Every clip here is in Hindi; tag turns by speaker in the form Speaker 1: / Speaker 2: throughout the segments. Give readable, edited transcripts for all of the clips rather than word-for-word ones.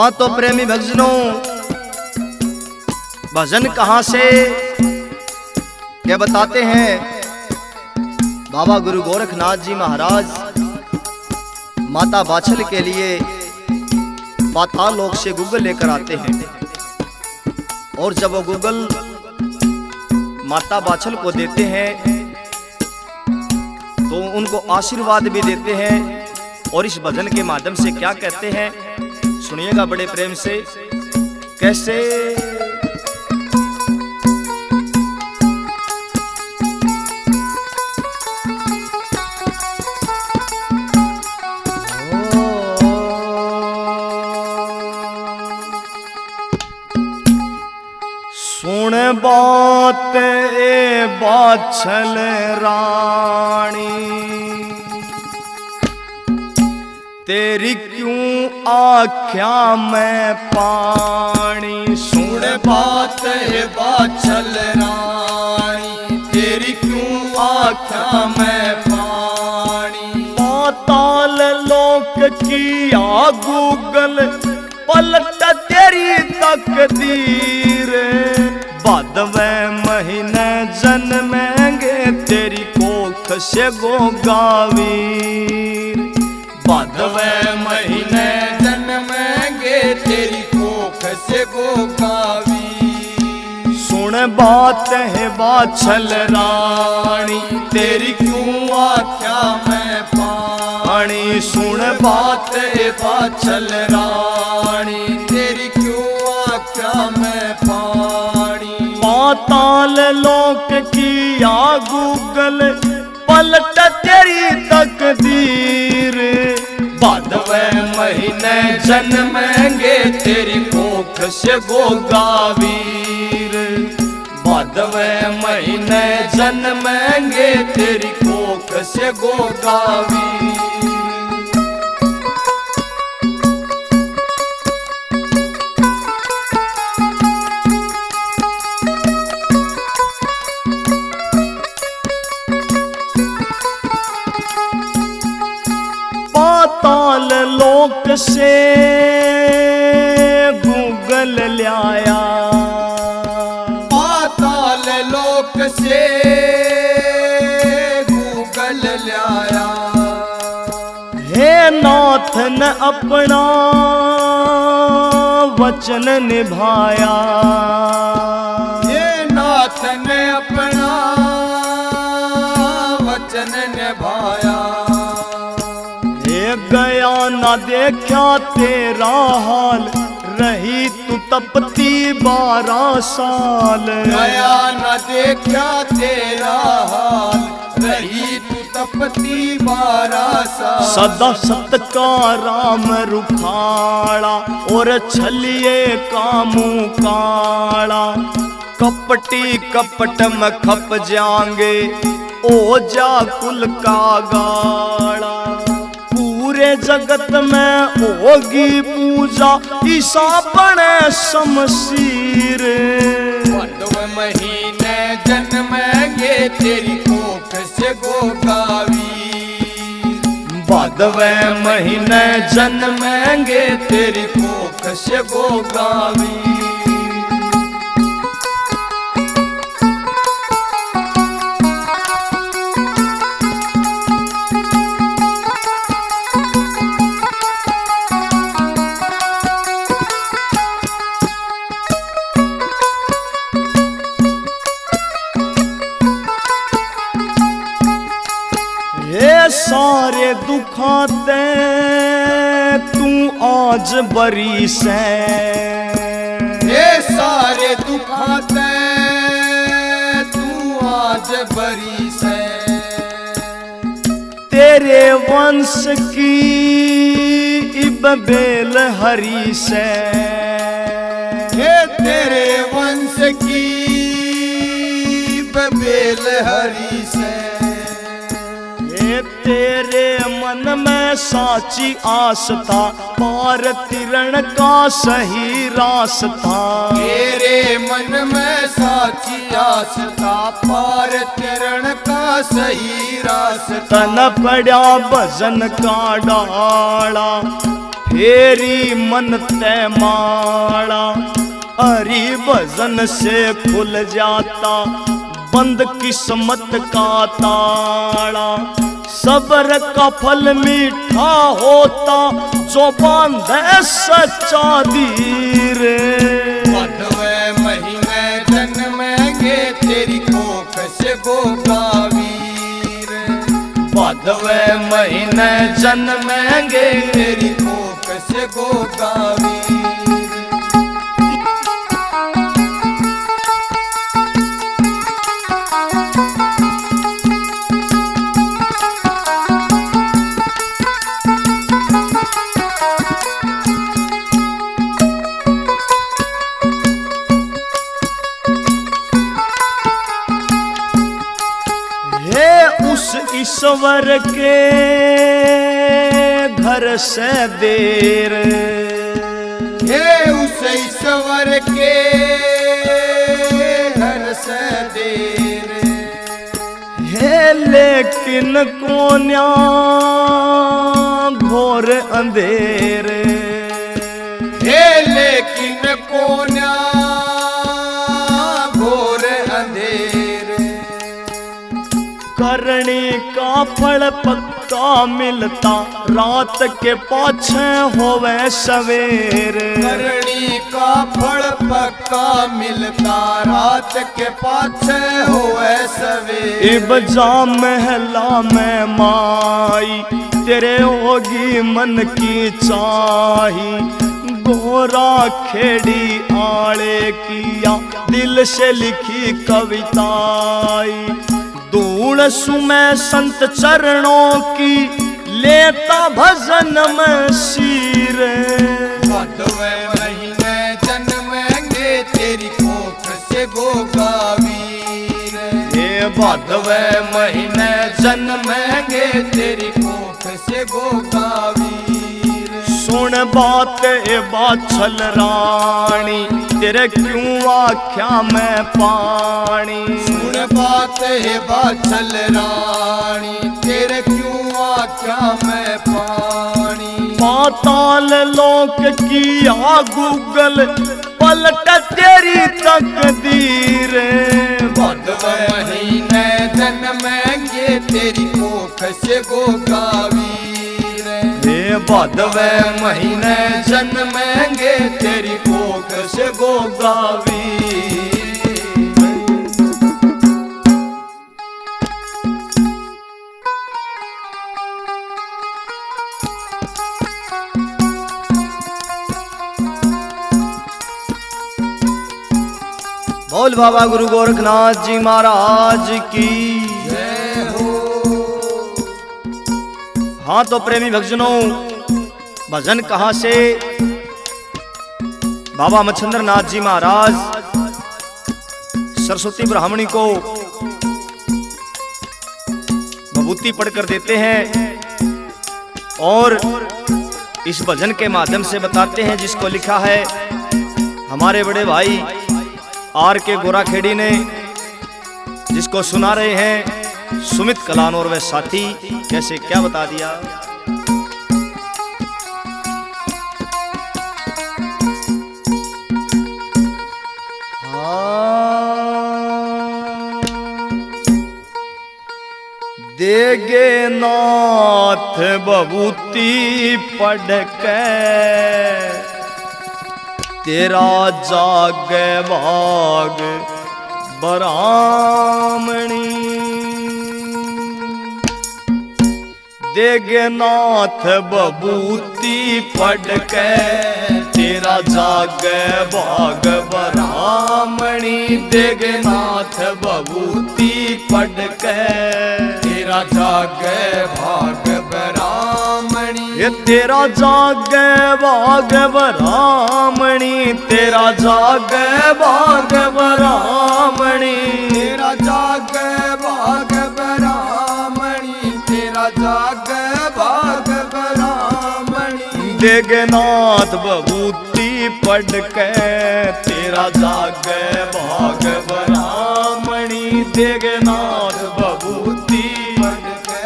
Speaker 1: हाँ तो प्रेमी भक्तजनों, भजन कहाँ से क्या बताते हैं। बाबा गुरु गोरखनाथ जी महाराज माता बाछल के लिए पाताल लोक से गूगल लेकर आते हैं, और जब वो गूगल माता बाछल को देते हैं तो उनको आशीर्वाद भी देते हैं। और इस भजन के माध्यम से क्या कहते हैं सुनिएगा बड़े प्रेम से। कैसे सुन बात ए बाछल रानी, तेरी क्यों आख्या में पानी।
Speaker 2: सुन बात है बाछल रानी, तेरी क्यों आख्या में पानी।
Speaker 1: पाताल लोक किया गूगल, पलट तेरी तकदीर। बादवे महीने जन्मेंगे, तेरी कोख से गोगावीर।
Speaker 2: बादवे महीने जन्मेंगे, तेरी कोख से गोगावी।
Speaker 1: सुन बात है बाछल रानी,
Speaker 2: तेरी क्यों आख्या में पानी।
Speaker 1: सुन
Speaker 2: बात है बाछल रानी, तेरी क्यों आख्या में पानी।
Speaker 1: पाताल लोक किया गूगल, पलट तेरी तकदीर।
Speaker 2: बादवे महीने जन्मेंगे, तेरी कोख से गोगावीर। बादवे महीने जन्मेंगे, तेरी कोख से गोगावीर।
Speaker 1: पाताल लोक से गूगल लाया,
Speaker 2: पाताल लोक से गूगल लाया।
Speaker 1: हे नाथ ने अपना वचन निभाया।
Speaker 2: हे नाथ ने अपना वचन निभाया।
Speaker 1: गया ना देखा तेरा हाल, रही तू तपती 12 साल।
Speaker 2: गया न देखा तेरा हाल, रही तू तपती 12 साल।
Speaker 1: सदा सत का राम रुखाड़ा, और छलिए कामू काड़ा। कपटी कपट में खप जाएंगे, ओ जा कुल का गाड़ा। पूरे जगत में होगी पूजा, ईसा बने शमशीर।
Speaker 2: बादवे महीने जन्मेंगे, तेरी कोख से गोगावी। बादवे महीने जन्मेंगे, तेरी कोख से गोगावी।
Speaker 1: सारे दुखाते तू आज बरी से।
Speaker 2: ये सारे दुखाते तू आज बरी से।
Speaker 1: तेरे वंश की इब बेल हरी से।
Speaker 2: ये तेरे वंश की इब बेल हरी से।
Speaker 1: तेरे मन में साची आस था, पार तिरण का सही रास्ता।
Speaker 2: तेरे मन में साची आस था, पार तिरण का सही रास्ता।
Speaker 1: तन पड़ा भजन का डाला, फेरी मन ते माला, हरि भजन से खुल जाता बंद किस्मत का ताला। सब्र का फल मीठा होता जो बांधे सच्चा धीर।
Speaker 2: बांधवे महीने जन्मेंगे तेरी कोख से गोगावीर।
Speaker 1: बांधवे महीने जन्मेंगे
Speaker 2: तेरी कोख से गोगावीर।
Speaker 1: ईश्वर के घर से देर,
Speaker 2: हे उस ईश्वर के घर से देर।
Speaker 1: है लेकिन कोन्या घोर अंधेर।
Speaker 2: हे लेकिन कोन्या घोर अंधेर।
Speaker 1: करनी का फल पक्का मिलता रात के पाछे होवे सवेर।
Speaker 2: करनी का फल पक्का मिलता रात के पाछे होवे सवेर।
Speaker 1: इब जा महला में माई तेरे होगी मन की चाही। गोरा खेड़ी आले किया दिल से लिखी कविताई। धूल सुमे संत चरणों की लेता भजन में शीर।
Speaker 2: बांधवे महीने जन्मेंगे तेरी कोख से गोगावीर।
Speaker 1: ये बांधवे महीने जन्मेंगे
Speaker 2: तेरी कोख से गोगावीर।
Speaker 1: सुन बात ए बाछल रानी तेरे क्यों आख्या में पानी।
Speaker 2: सुन बात है बाछल रानी तेरे क्यों आख्या में पानी।
Speaker 1: पाताल लोक की गूगल पलट तेरी तकदीर।
Speaker 2: बांधवे महीने जन्मेंगे तेरी कोख से गोगावीर।
Speaker 1: बांधवे महीने जन्मेंगे तेरी कोख से गोगावीर। बोल बाबा गुरु गोरखनाथ जी महाराज की
Speaker 2: जय हो।
Speaker 1: हाँ तो प्रेमी भक्तजनों, भजन कहाँ से? बाबा मच्छिंद्र नाथ जी महाराज सरस्वती ब्राह्मणी को विभूति पढ़कर देते हैं और इस भजन के माध्यम से बताते हैं, जिसको लिखा है हमारे बड़े भाई आर के गोराखेड़ी ने, जिसको सुना रहे हैं सुमित कलानौर व साथी। कैसे क्या बता दिया? देगे नाथ बबूती पढ़ के तेरा जागे भाग बरामणी। देगे नाथ बबूती पढ़ के तेरा जागे भाग बरामणी। देगे नाथ बबूती पढ़ के
Speaker 2: तेरा जागे भाग बरामणी।
Speaker 1: ये तेरा जागे भाग बरामणी। तेरा जागे भाग बरामणी।
Speaker 2: तेरा जागे भाग बरामणी। तेरा जागे भाग बरामणी।
Speaker 1: देगनाथ बबूती पढ़ के तेरा जागे भाग बरामणी। देगनाथ बबूती
Speaker 2: पढ़ के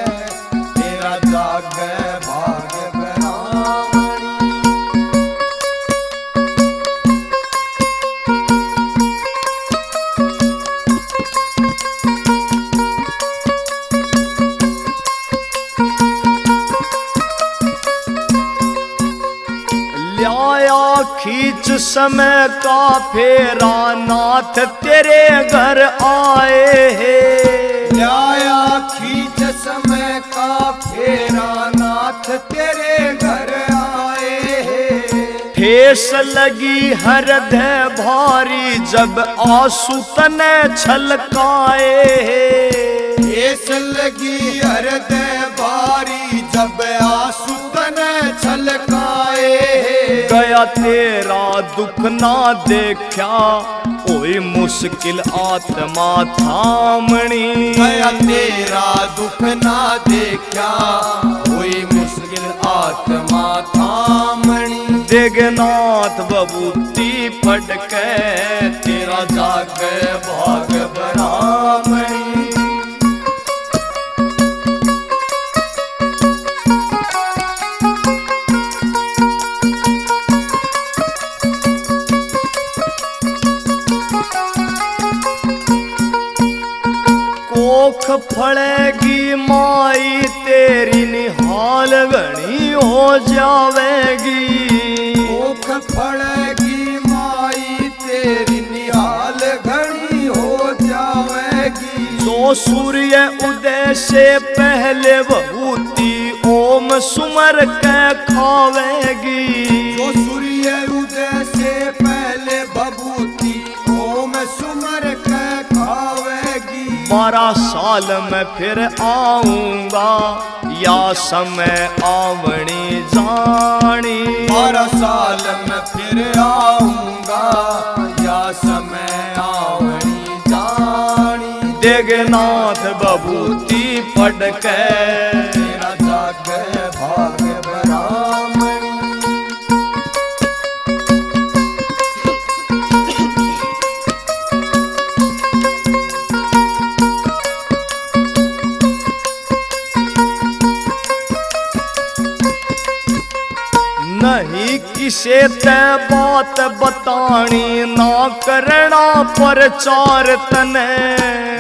Speaker 2: तेरा जागे भाग बरामणी।
Speaker 1: समय का फेरा नाथ तेरे घर आए हैं।
Speaker 2: न्याया खींच समय का फेरा नाथ तेरे घर आए हैं।
Speaker 1: ठेस लगी हृदय भारी जब आंसू तने छलकाए हैं।
Speaker 2: ठेस लगी हृदय भारी जब आंसू तने छलकाए हैं।
Speaker 1: गया तेरा दुख ना देखा कोई मुश्किल आत्मा थामणी।
Speaker 2: गया तेरा दुख ना देखा कोई मुश्किल आत्मा थामणी।
Speaker 1: देगनाथ बबूती पढ़ के तेरा जागे भाग ब्राह्मणी। कोख फड़ेगी माई तेरी निहाल घनी हो जावेगी।
Speaker 2: कोख फड़ेगी माई तेरी निहाल घनी हो जावेगी।
Speaker 1: जो सूर्य उदय से पहले बबूती ओम सुमर के खावेगी।
Speaker 2: जो सूर्य उदय से पहले बबूती ओम सुमर के खावेगी।
Speaker 1: 12 साल में फिर आऊंगा या समय आवणी जानी।
Speaker 2: 12 साल में फिर आऊंगा या समय आवणी जानी।
Speaker 1: देगनाथ बबूती पढ़ के
Speaker 2: तेरा जागे भाग ब्राह्मणी।
Speaker 1: नहीं किसे ते बात बतानी ना करना प्रचार तने।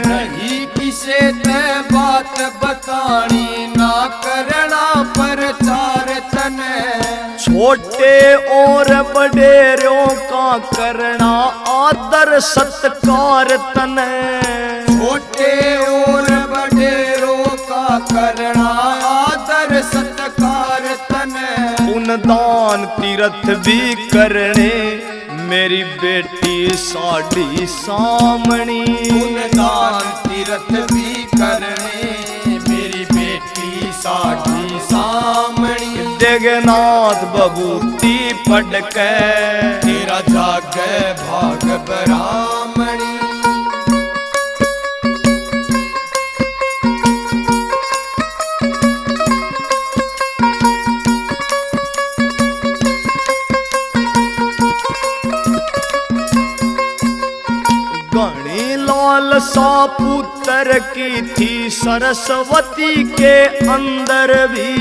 Speaker 2: नहीं किसे ते बात बतानी ना करना प्रचार तने।
Speaker 1: छोटे और बड़ेरों का करना आदर सत्कार तने।
Speaker 2: छोटे और बड़ेरों का करना आदर सत्कार तने।
Speaker 1: दान तीर्थ भी करने मेरी बेटी साड़ी सामणी।
Speaker 2: दान तीर्थ भी करने मेरी बेटी साड़ी सामणी।
Speaker 1: देगनाथ बबूती पढ़ के
Speaker 2: तेरा जागे भाग ब्राह्मणी।
Speaker 1: लालसा पुत्र की थी सरस्वती के अंदर भी।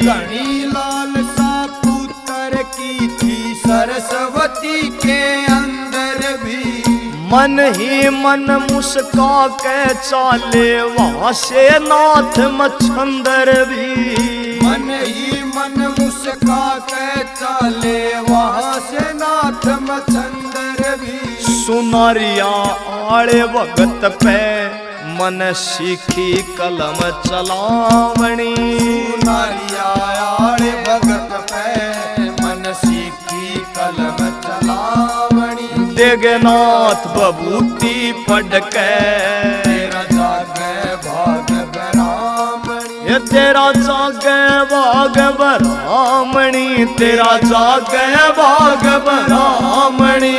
Speaker 2: घनी लालसा पुत्र की थी सरस्वती के अंदर भी।
Speaker 1: मन ही मन मुस्का के चाले वहाँ से नाथ मच्छंदर भी।
Speaker 2: मन ही मन मुस्का के चाले वहाँ से नाथ मच्छंदर भी।
Speaker 1: सुनारिया आड़े वक्त पे मन सीखी कलम चलावणी।
Speaker 2: सुनारिया आड़े वक्त पे मन सीखी कलम चलावणी।
Speaker 1: देगनाथ बबूती पढ़ के
Speaker 2: तेरा जागे भाग ब्राह्मणी।
Speaker 1: ये तेरा जागे भाग ब्राह्मणी। तेरा जागे भाग ब्राह्मणी।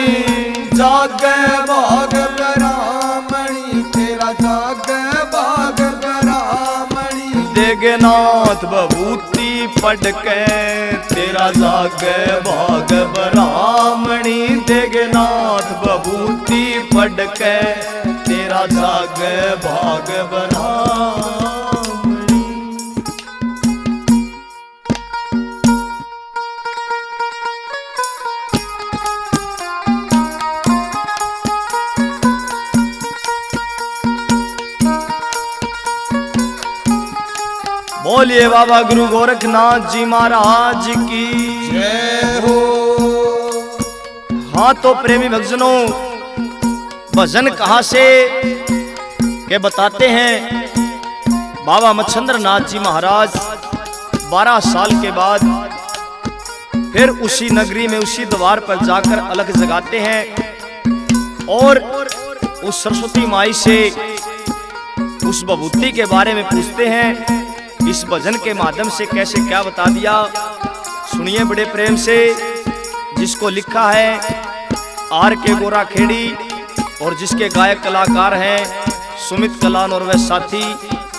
Speaker 2: जागे भाग ब्राह्मणी। तेरा जागे भाग ब्राह्मणी।
Speaker 1: देगनाथ बबूती पढ़ के तेरा जागे भाग ब्राह्मणी। देगनाथ बबूती पढ़ के तेरा जागे भाग ब्राह्मणी। बोलिए बाबा गुरु गोरखनाथ जी महाराज की
Speaker 2: जय हो।
Speaker 1: हाँ तो प्रेमी भक्तजनों, भजन कहाँ से के बताते हैं। बाबा मच्छंद्र नाथ जी महाराज 12 साल के बाद फिर उसी नगरी में उसी द्वार पर जाकर अलग जगाते हैं और उस सरस्वती माई से उस विभूति के बारे में पूछते हैं। इस भजन के माध्यम से कैसे क्या बता दिया, सुनिए बड़े प्रेम से। जिसको लिखा है आर के गोरा खेड़ी और जिसके गायक कलाकार हैं सुमित कलान और वह साथी,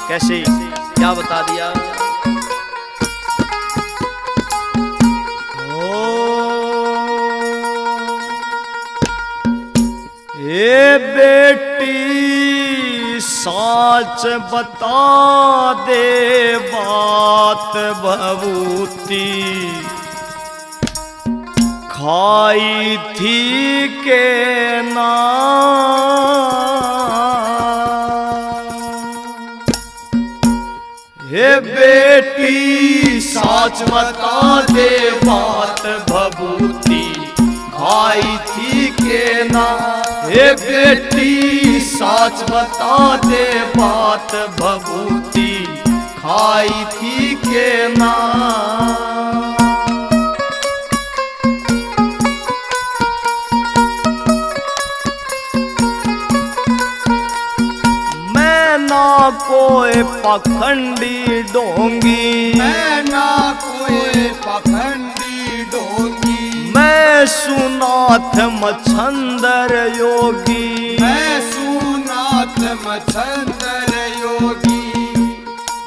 Speaker 1: कैसे क्या बता दिया। ए बेटी साच बता दे बात भभूति खाई थी के ना। हे बेटी साच बता दे बात भभूति खाई थी के ना। हे बेटी साच बता दे बात भभूति खाई थी के ना। ना कोई पखंडी डोंगी,
Speaker 2: मैं ना कोई पखंडी डोंगी।
Speaker 1: मैं सुनाथ मच्छंदर योगी,
Speaker 2: मैं सुनाथ मच्छंदर योगी।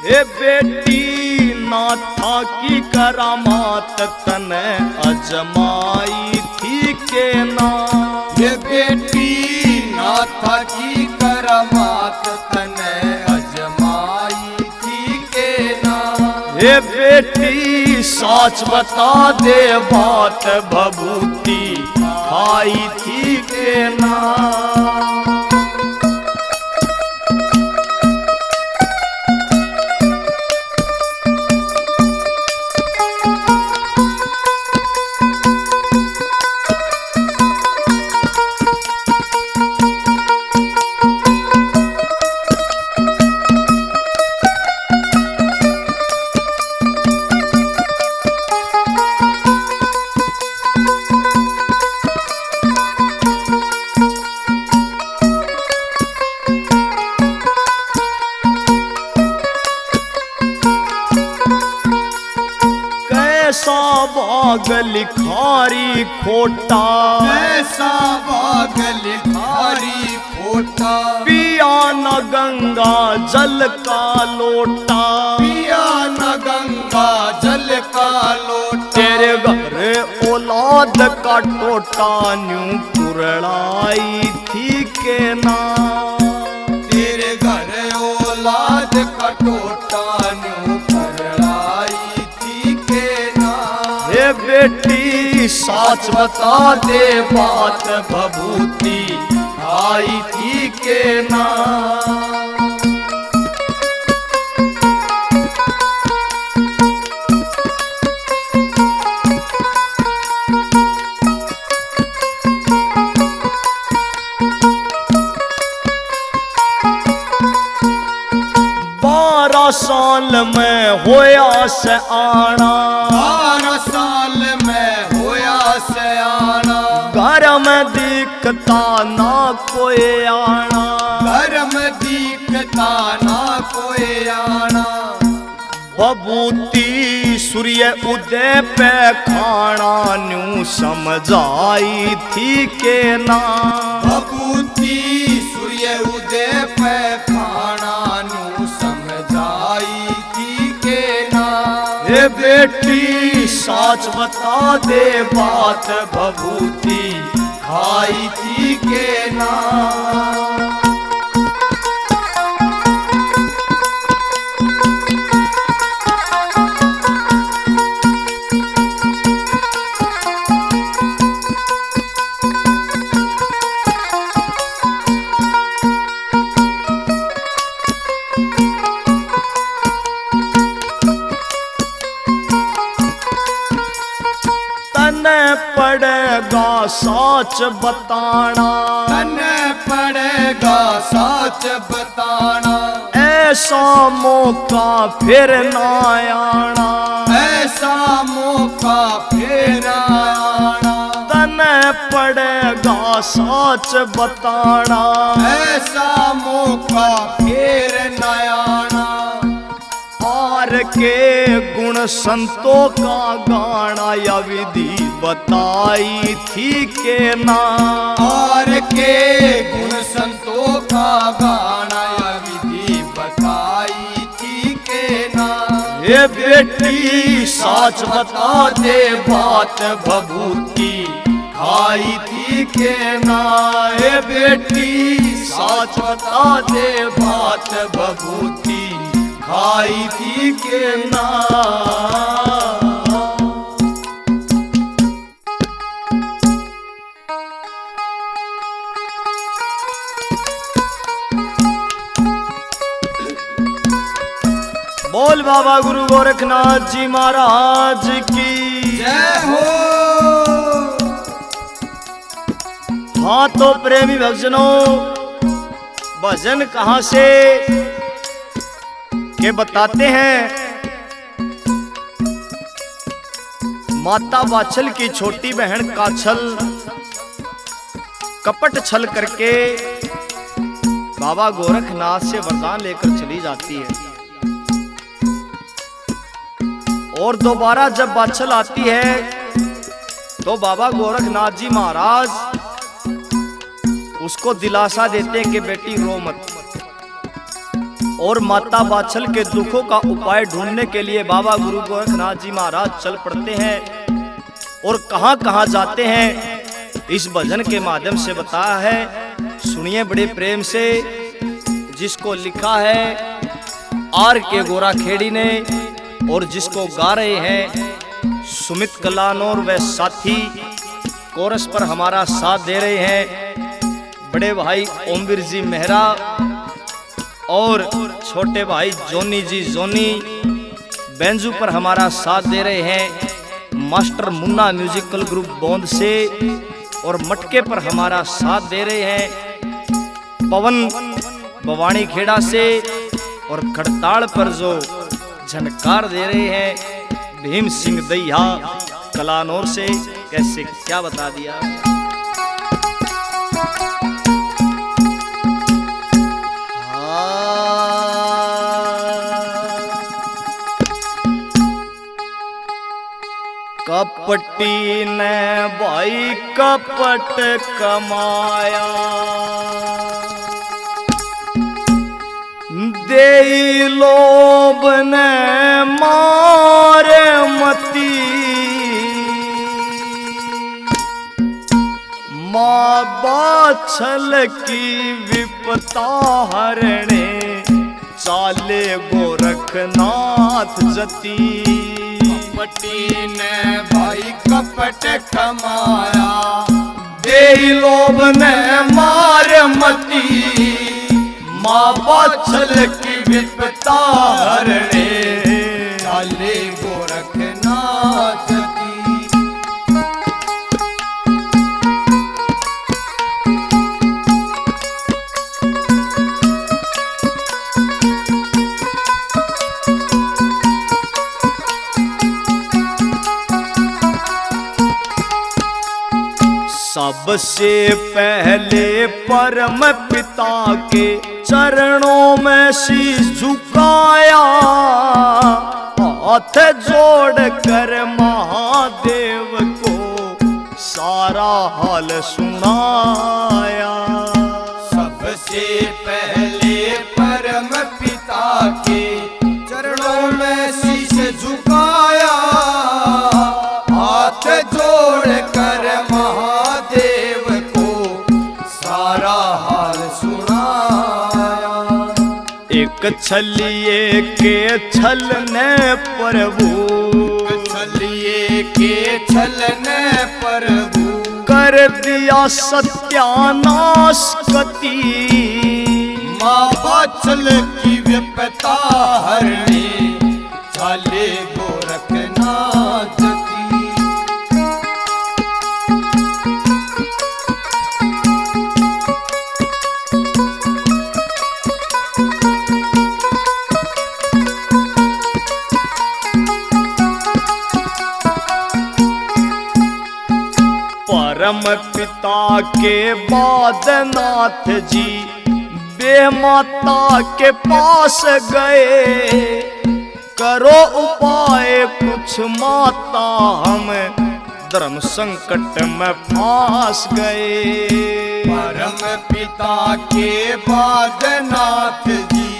Speaker 1: हे बेटी नाथा की करामात तने अजमाई थी के ना।
Speaker 2: ये बेटी नाथा की करामात तने अजमाई थी के ना।
Speaker 1: हे बेटी साच बता दे बात भभूति खाई थी के ना। कैसा बाग लिखारी खोटा,
Speaker 2: कैसा बाग लिखारी खोटा।
Speaker 1: पिया न गंगा जल का लोटा,
Speaker 2: पिया न गंगा जल का लोटा।
Speaker 1: तेरे घर औलाद का टोटा न्यू पुरड़ाई थी के ना।
Speaker 2: तेरे घर औलाद का टोटा न्यू पुरड़ाई थी के ना।
Speaker 1: हे बेटी साच बता दे बात भभूति खाई थी के ना। साल में होया से आना,
Speaker 2: 12 साल में होया से आना।
Speaker 1: घर में दिखता ना कोई आना,
Speaker 2: घर में दिखता ना कोई आना।
Speaker 1: भभूति सूर्य उदय पे खाना न्यू समझाई थी के ना।
Speaker 2: भभूति सूर्य उदय पे खाना न्यू समझाई थी के ना।
Speaker 1: हे बेटी साच बता दे बात भभूति खाई थी के ना। साच बताना,
Speaker 2: तने पड़ेगा साच बताना।
Speaker 1: ऐसा मौका फिर ना आना,
Speaker 2: ऐसा मौका फिर आना।
Speaker 1: तने पड़ेगा साच बताना,
Speaker 2: ऐसा मौका फिर न आना।
Speaker 1: आर के गुण संतों का गाना या विधि बताई थी के ना,
Speaker 2: और के गुण संतों का गाना या विधि बताई थी के ना।
Speaker 1: ये बेटी साच बता दे बात भभूति खाई थी के ना, ये बेटी साच बता दे बात भभूति खाई थी के ना। बोल बाबा गुरु गोरखनाथ जी महाराज की
Speaker 2: जय हो।
Speaker 1: हाँ तो प्रेमी भक्तजनों, भजन कहां से के बताते हैं। माता बाछल की छोटी बहन काछल कपट छल करके बाबा गोरखनाथ से वरदान लेकर चली जाती है, और दोबारा जब बाछल आती है तो बाबा गोरखनाथ जी महाराज उसको दिलासा देते हैं कि बेटी रो मत। और माता बाछल के दुखों का उपाय ढूंढने के लिए बाबा गुरु गोरखनाथ जी महाराज चल पड़ते हैं, और कहां कहां जाते हैं इस भजन के माध्यम से बताया है। सुनिए बड़े प्रेम से, जिसको लिखा है आर के गोरा खेड़ी ने, और जिसको गा रहे हैं सुमित कलानौर व साथी। कोरस पर हमारा साथ दे रहे हैं बड़े भाई ओमवीर जी मेहरा और छोटे भाई जोनी जी जोनी। बेंजू पर हमारा साथ दे रहे हैं मास्टर मुन्ना म्यूजिकल ग्रुप बोंद से, और मटके पर हमारा साथ दे रहे हैं पवन भवानी खेड़ा से, और खड़ताल पर जो झनकार दे रहे हैं भीम सिंह दैया कलानौर से। कैसे क्या बता दिया। कपटी ने भाई कपट कमाया, दे लोभ ने मार मती, माँ बाछल की विपता हरणे, चाले गोरखनाथ जती।
Speaker 2: कपटी ने भाई कपट कमाया,
Speaker 1: दे लोभ ने मार मती, माँ बाछल की विपता हरणे,
Speaker 2: चाले गोरखनाथ जती।
Speaker 1: सबसे पहले परम पिता के चरणों में शीश झुकाया, हाथ जोड़ कर महादेव को सारा हाल सुनाया।
Speaker 2: सबसे पहले परम पिता के चरणों में शीश झुकाया, हाथ जोड़ कर महादेव को सारा हाल सुनाया।
Speaker 1: एक छलिए के छलने प्रभु,
Speaker 2: छलिए के छलने प्रभु,
Speaker 1: कर दिया सत्यानाश कति,
Speaker 2: माँ बाछल की विपता हरणे, चाले गोरखनाथ जती।
Speaker 1: परम पिता के बाद नाथ जी बे माता के पास गए, करो उपाय कुछ माता हम धर्म संकट में फांस गए।
Speaker 2: परम पिता के बाद नाथ जी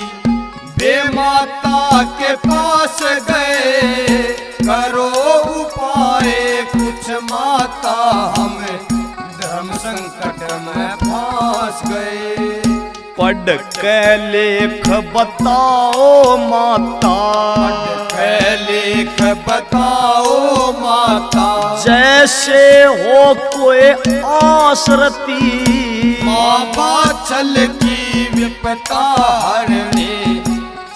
Speaker 2: बे माता के पास गए, करो उपाय कुछ माता हम धर्म संकट में फांस गए।
Speaker 1: पढ़ के लेख बताओ माता,
Speaker 2: पढ़ के लेख बताओ माता,
Speaker 1: जैसे हो कोई आसरती
Speaker 2: माँ बाछल की विपता हरने,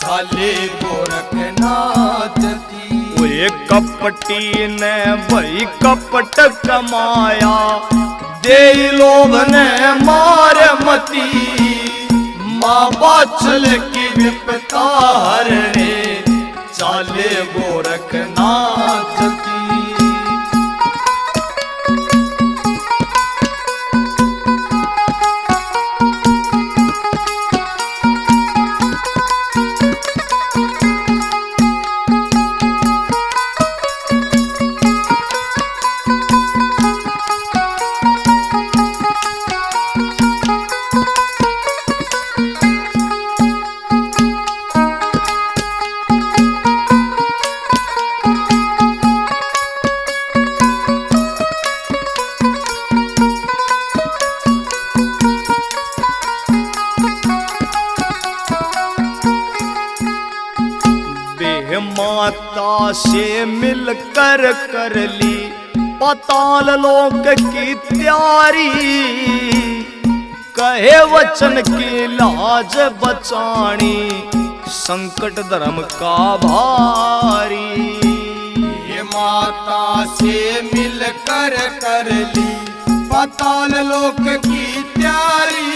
Speaker 2: छाले गोरखनाथ दी।
Speaker 1: वे कपटी ने भाई कपट कमाया, दे लोभ ने मार मती, माँ बाछल की विपता हरने, चाले गोरखनाथ की। माता से मिलकर कर ली पाताल लोक की तैयारी, कहे वचन की लाज बचानी, संकट धर्म का भारी।
Speaker 2: ये माता से मिलकर कर ली पाताल लोक की तैयारी,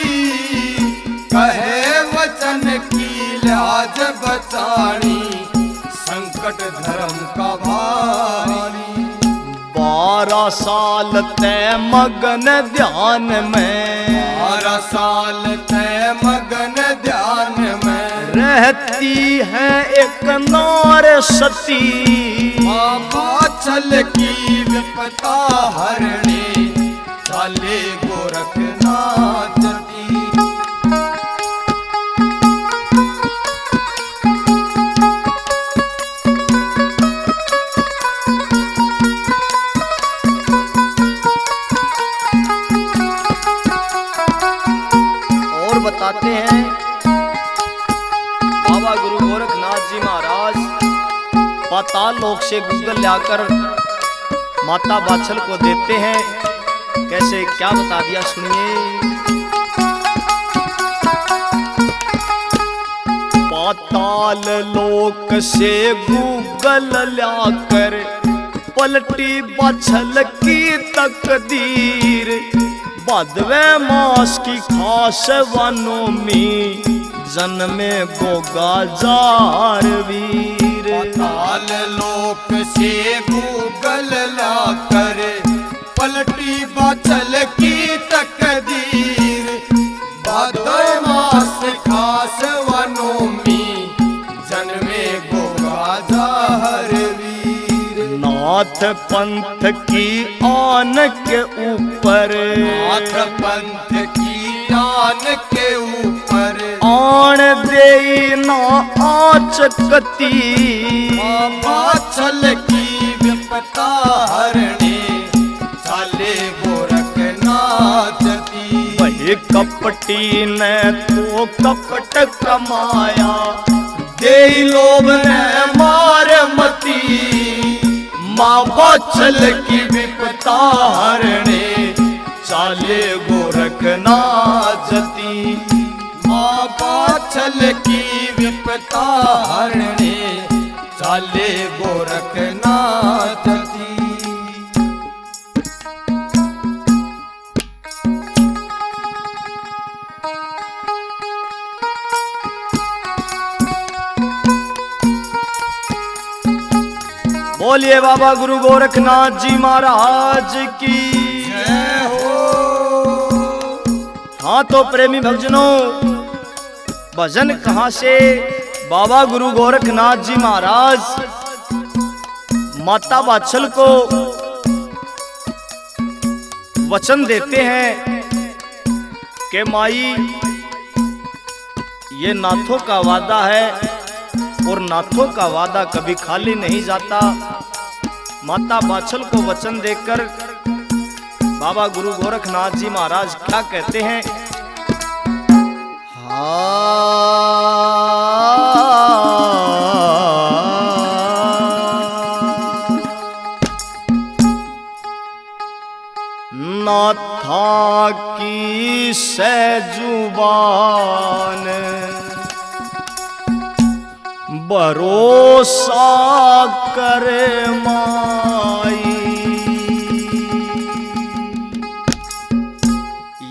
Speaker 2: कहे वचन की लाज बचानी, संकट धर्म का भारी।
Speaker 1: 12 साल तय मगन ध्यान में,
Speaker 2: 12 साल तय मगन ध्यान में,
Speaker 1: रहती है एक नार सती,
Speaker 2: माँ बाछल की विपता हरने, चाले गोरखनाथ दी।
Speaker 1: बताते हैं बाबा गुरु गोरखनाथ जी महाराज पाताल लोक से गूगल लाकर माता बाछल को देते हैं। कैसे क्या बता दिया सुनिए। पाताल लोक से गूगल लाकर पलटी बाछल की तकदीर, भादवे मास की खास वनोमी, जन्मे गोगा जार वीर।
Speaker 2: पाताल लोक से गूगल लाकर पलटी बाछल की तकदीर, भादवे मास खास वनोमी, जन्मे गोगा जार वीर।
Speaker 1: नाथ पंथ की आन के ऊपर,
Speaker 2: नाथ पंथ की आन के ऊपर,
Speaker 1: आन दे ना आचकती,
Speaker 2: माँ बाछल की विपता हरने, चाले गोरखनाथ दी।
Speaker 1: वही कपटी ने तो कपट कमाया, दे लोभ ने मार मती, माँ बाछल की विपता हरने, चाले गोरखनाथ दी।
Speaker 2: माँ बाछल की विपता हरने, चाले गोरखनाथ दी।
Speaker 1: बोलिए बाबा गुरु गोरखनाथ जी महाराज की
Speaker 2: जय हो।
Speaker 1: हाँ तो प्रेमी भक्तजनों, भजन कहाँ से? बाबा गुरु गोरखनाथ जी महाराज माता बाछल को वचन देते हैं कि माई, ये नाथों का वादा है और नाथों का वादा कभी खाली नहीं जाता। माता बाछल को वचन देकर बाबा गुरु गोरखनाथ जी महाराज क्या कहते हैं? नाथा की जुबान भरोसा कर माई,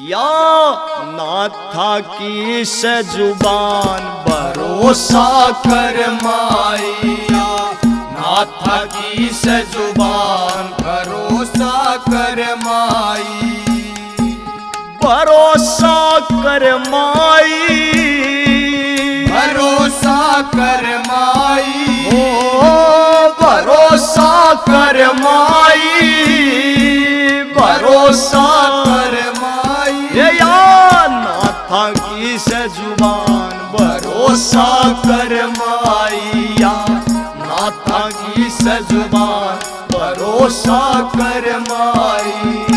Speaker 1: या नाथा की जुबान
Speaker 2: भरोसा कर माइया, नाथा की जुबान भरोसा कर माई,
Speaker 1: भरोसा कर माई,
Speaker 2: भरोसा कर माई,
Speaker 1: ओ भरोसा कर माई, भरोसा
Speaker 2: कर माई,
Speaker 1: ये या नाथा की जुबान भरोसा कर माइया, नाथा की जुबान भरोसा कर माई।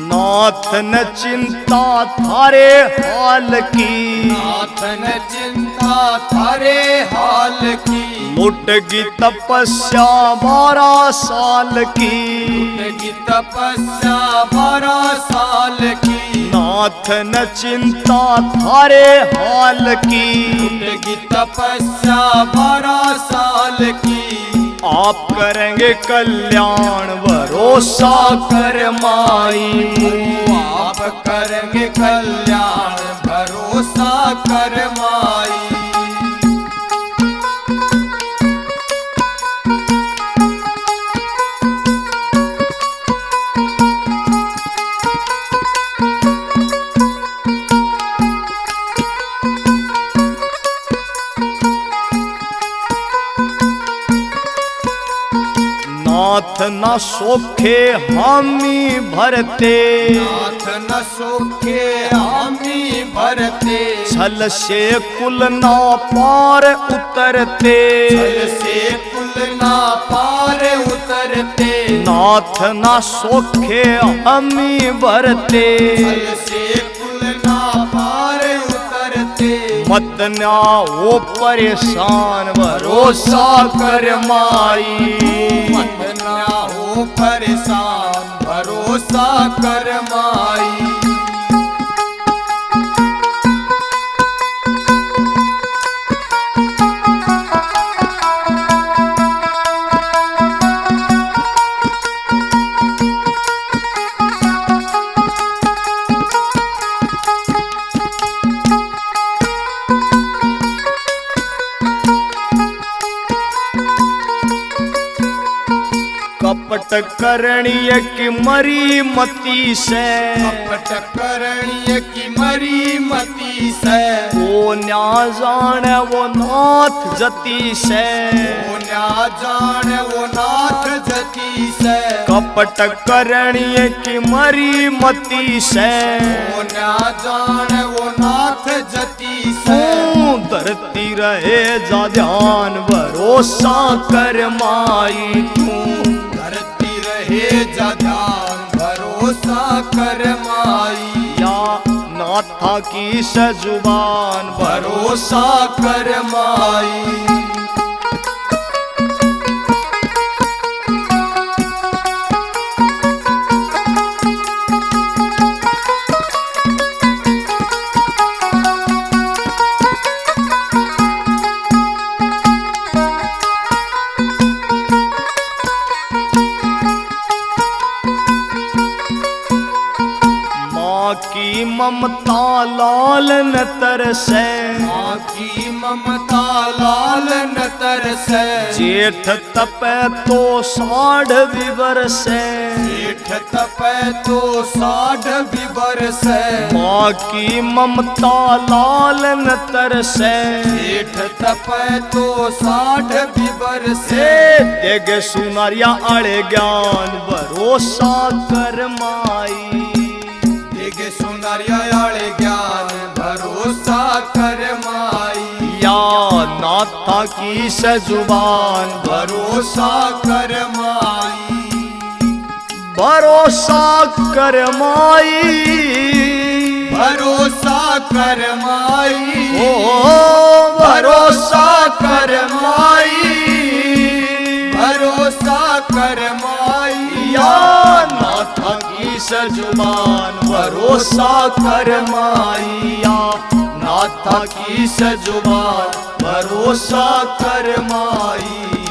Speaker 1: नाथ न चिंता थारे हाल की,
Speaker 2: नाथ न चिंता थारे हाल की,
Speaker 1: लुटगी तपस्या 12 साल की,
Speaker 2: लुटगी तपस्या 12 साल की,
Speaker 1: नाथ न चिंता थारे हाल की,
Speaker 2: लुटगी तपस्या 12 साल की,
Speaker 1: आप करेंगे कल्याण भरोसा कर माई,
Speaker 2: आप करेंगे कल्याण भरोसा कर माई।
Speaker 1: नाथ न सोखे हामी भरते,
Speaker 2: नाथ न सोखे हामी भरते,
Speaker 1: छल से कुल ना पार उतरते,
Speaker 2: छल से कुल ना पार उतरते,
Speaker 1: नाथ न सोखे हामी भरते,
Speaker 2: छल से कुल ना पार उतरते,
Speaker 1: मत ना हो परेशान भरोसा कर माई,
Speaker 2: मत ना हो परेशान भरोसा कर माई।
Speaker 1: कपट करणीय की मरी मती से,
Speaker 2: कपट करणीय की मरी मती से,
Speaker 1: वो न्या जाने वो नाथ जती से,
Speaker 2: वो न्या जाने वो नाथ जती से,
Speaker 1: कपट करणीय की मरी मती से,
Speaker 2: वो न्या जाने वो नाथ जती से,
Speaker 1: धरती रहे जा ध्यान भरोसा कर माई, तू
Speaker 2: धरती रहे जा ध्यान भरोसा कर माई,
Speaker 1: या नाथा की जुबान
Speaker 2: भरोसा कर माई।
Speaker 1: ममता लाल न तरसै,
Speaker 2: माँ की ममता लाल न तरसै,
Speaker 1: जेठ तपै तो साढ़ भी बरसै,
Speaker 2: जेठ तपै तो साढ़ भी बरसै,
Speaker 1: माँ की ममता लाल न तरसै,
Speaker 2: जेठ तपै तो साढ़ भी बरसै,
Speaker 1: देग सुनारिया आड़े ज्ञान भरोसा कर माई,
Speaker 2: देग सुनारिया आड़े ज्ञान भरोसा कर माई,
Speaker 1: या नाथा की सजुबान
Speaker 2: भरोसा कर माई,
Speaker 1: भरोसा कर माई,
Speaker 2: भरोसा कर माई,
Speaker 1: ओ भरोसा कर माई,
Speaker 2: भरोसा कर माई,
Speaker 1: या नाथा की सजुबान भरोसा कर माई, या नाथा की सजुबान भरोसा कर माई।